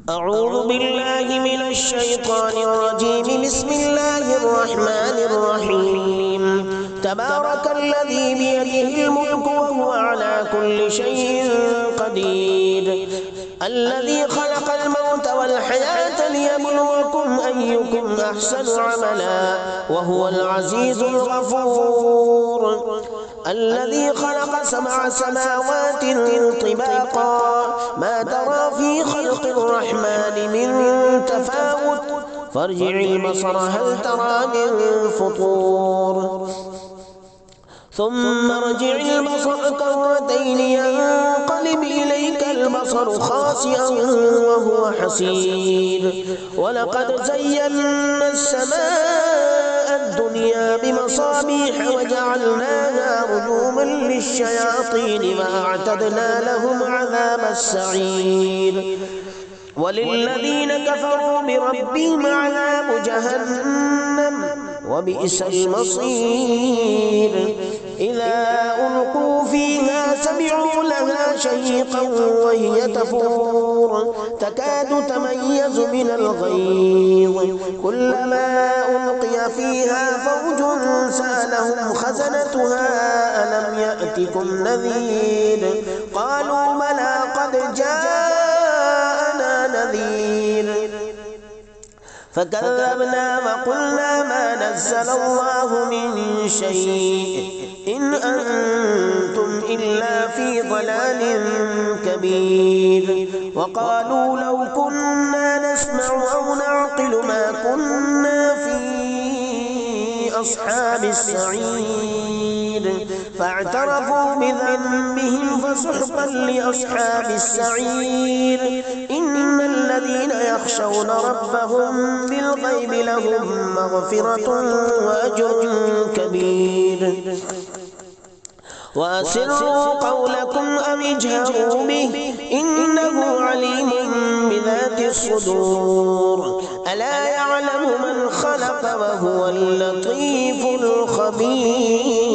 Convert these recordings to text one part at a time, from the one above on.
أعوذ بالله من الشيطان الرجيم. بسم الله الرحمن الرحيم. تبارك الذي بيده الملك وهو على كل شيء قدير، الذي خلق الموت والحياة ليبلوكم أيكم أحسن عملا وهو العزيز الغفور، الذي خلق 7 سماوات طباقا ما ترى في خلق الرحمن من تفاوت فارجع البصر هل ترى من فطور ثم ارجع البصر كرتين ينقلب إليك البصر خاسئا وهو حسير. ولقد زينا السماء الدنيا بمصابيح وجعلناها رجوما للشياطين وأعتدنا لهم عذاب السعير. وللذين كفروا بربهم عذاب جهنم وبئس المصير. إذا ألقوا فيها سمعوا لها شهيقا وهي تفور تكاد تميز من الغيظ، كلما ألقي فيها فوج سألهم خزنتها ألم يأتكم نذير قالوا بلى قد جاءنا نذير فكذبنا وقلنا ما نزل الله من شيء إن أنتم إلا في ضلال كبير. وقالوا لو كنا نسمع أو نعقل ما كنا في أصحاب السعير فاعترفوا بذنبهم فسحقا لأصحاب السعير. إن الذين يخشون ربهم بالغيب لهم مغفرة وأجر كبير. وأسروا قولكم أو اجهروا به إنه عليم بذات الصدور. ألا يعلم من خلق وهو اللطيف الخبير.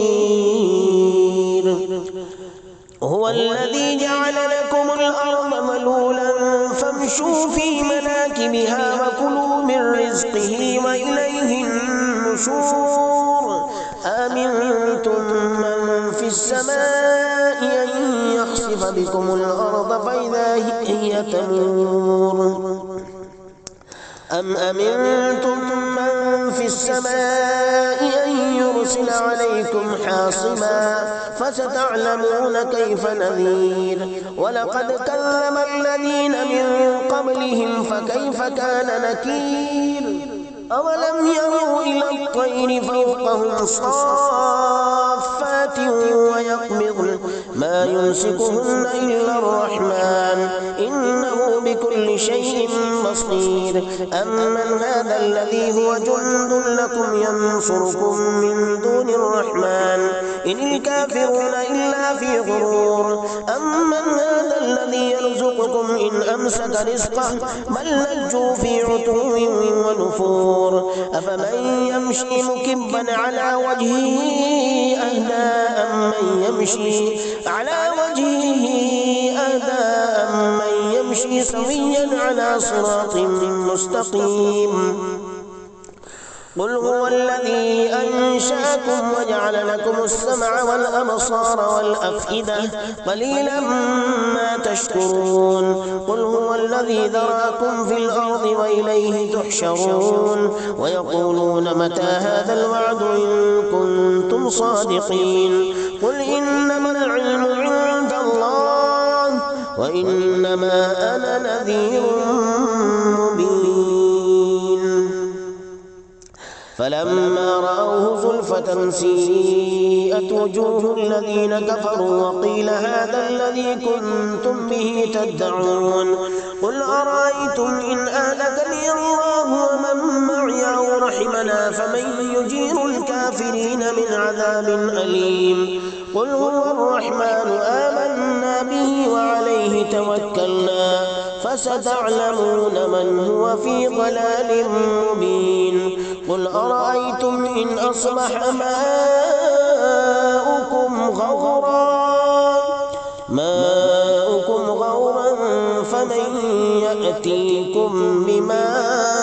هو الذي جعل لكم الأرض ملولا فامشوا في مناكبها وكلوا من رزقه وإليه النشور. أأمنتم من في السماء أن يخسف بكم الأرض فإذا هي تمور أم أمنتم من في السماء أن يرسل عليكم حاصبا فستعلمون كيف نذير. ولقد كذب الذين من قبلهم فكيف كان نكير. أولم يروا إلى الطير فوقهم صافات ويقبضن ما يمسكهن إلا الرحمن إنه بكل شيء بصير. أمن هذا الذي هو جند لكم ينصركم من دون الرحمن إن الكافرون إلا في غرور. أمن هذا الذي يرزقكم إن أمسك رزقه بل لجوا في عتو ونفور. أفمن يمشي مكبا على وجهه أهدى أمن يمشي سويا على صراط مستقيم. قل هو الذي أنشأكم وجعل لكم السمع والأبصار والأفئدة قليلا ما تشكرون. قل هو الذي ذراكم في الأرض وإليه تحشرون. ويقولون متى هذا الوعد إن كنتم صادقين. قل إنما العلم عند الله وإنما أنا نذير مبين. فلما رأوه زلفة سيئت وجوه الذين كفروا وقيل هذا الذي كنتم به تدعون. قل أرأيتم إن أهلكني الله ومن معي أو رحمنا فمن يجير الكافرين من عذاب أليم. قل هو الرحمن آمنا به وعليه توكلنا فستعلمون من هو في ضلال مبين. قل أرأيتم إن أصبح ماؤكم غورا فمن يأتيكم بماء